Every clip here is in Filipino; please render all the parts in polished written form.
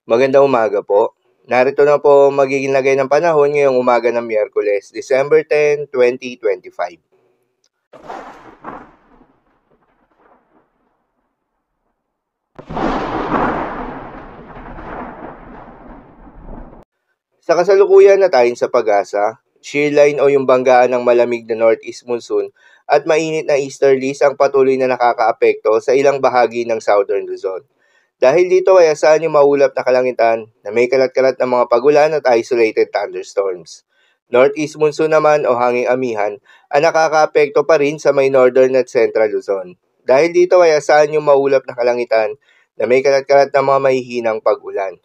Magandang umaga po. Narito na po ang magiging lagay ng panahon ngayong umaga ng Miyerkules, December 10, 2025. Sa kasalukuyan na tayo sa pag-asa, shear line o yung banggaan ng malamig na northeast monsoon at mainit na easterlies ang patuloy na nakakaapekto sa ilang bahagi ng southern Luzon. Dahil dito ay asahan yung maulap na kalangitan na may kalat-kalat na mga pagulan at isolated thunderstorms. Northeast monsoon naman o hanging amihan ang nakakaapekto pa rin sa may northern at central Luzon. Dahil dito ay asahan yung maulap na kalangitan na may kalat-kalat na mga mahihinang pag-ulan.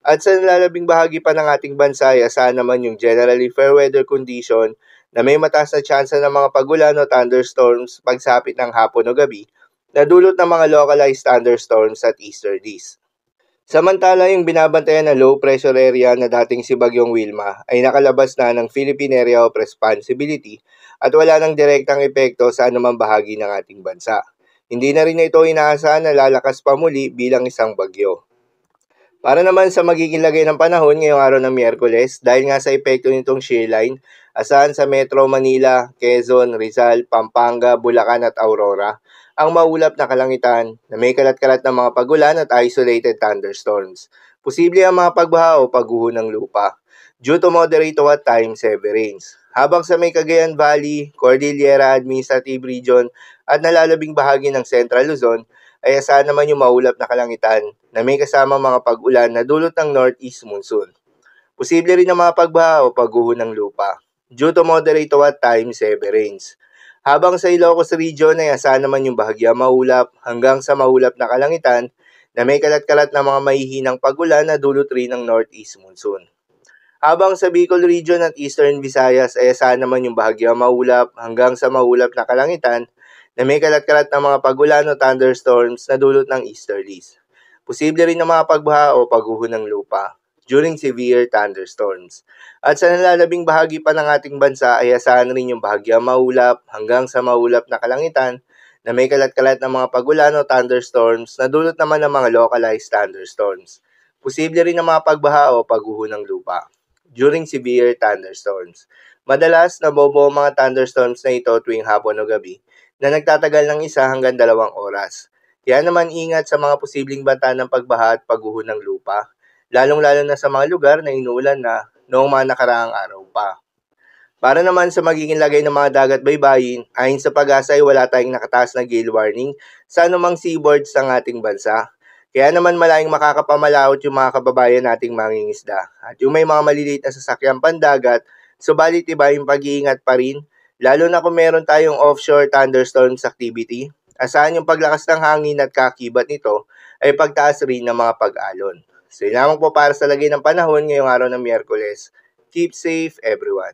At sa nalalabing bahagi pa ng ating bansa ay asahan naman yung generally fair weather condition na may mataas na tsansa ng mga pagulan o thunderstorms pagsapit ng hapon o gabi na dulot ng mga localized thunderstorms at easterlies. Samantala, yung binabantayan na low pressure area na dating si Bagyong Wilma ay nakalabas na ng Philippine Area of Responsibility at wala nang direktang epekto sa anumang bahagi ng ating bansa. Hindi na rin ito inaasahan na lalakas pa muli bilang isang bagyo. Para naman sa magiging lagay ng panahon ngayong araw ng Miyerkules, dahil nga sa epekto nitong shear line, asahan sa Metro Manila, Quezon, Rizal, Pampanga, Bulacan at Aurora, ang maulap na kalangitan na may kalat-kalat na mga pagulan at isolated thunderstorms. Posible ang mga pagbaha o pagguho ng lupa due to moderate to at times heavy rains. Habang sa may Cagayan Valley, Cordillera Administrative Region at nalalabing bahagi ng Central Luzon, ay asahan naman yung maulap na kalangitan na may kasamang mga pag-ulan na dulot ng northeast monsoon. Posible rin ang mga pagbaha o pagguho ng lupa due to moderate to at times heavy rains. Habang sa Ilocos Region ay asahan naman yung bahagya maulap hanggang sa maulap na kalangitan na may kalat-kalat na mga mahihinang pag-ulan na dulot rin ng northeast monsoon. Habang sa Bicol Region at Eastern Visayas ay asahan naman yung bahagya maulap hanggang sa maulap na kalangitan na may kalat-kalat na mga pagulan o thunderstorms na dulot ng easterlies. Posible rin ang mga pagbaha o pagguho ng lupa during severe thunderstorms. At sa nalalabing bahagi pa ng ating bansa ay asahan rin yung bahagya maulap hanggang sa maulap na kalangitan na may kalat-kalat na mga pagulan o thunderstorms na dulot naman ng mga localized thunderstorms. Posible rin ang mga pagbaha o pagguho ng lupa during severe thunderstorms. Madalas, nabobo ang mga thunderstorms na ito tuwing hapon o gabi na nagtatagal ng 1 hanggang 2 oras. Kaya naman ingat sa mga posibleng banta ng pagbaha at pagguho ng lupa, lalong-lalo na sa mga lugar na inuulan na noong mga nakaraang araw pa. Para naman sa magiging lagay ng mga dagat baybayin, ayon sa Pag-asa ay wala tayong nakataas na gale warning sa anumang seaboards ng ating bansa. Kaya naman malayong makakapamalaot yung mga kababayan nating mangingisda. At yung may mga maliliit na sasakyang pandagat, subalit iba yung pag-iingat pa rin, lalo na kung meron tayong offshore thunderstorms activity. Asahan yung paglakas ng hangin at kakibat nito ay pagtaas rin ng mga pag-alon. So yun lamang po para sa lagay ng panahon ngayong araw ng Miyerkules. Keep safe everyone.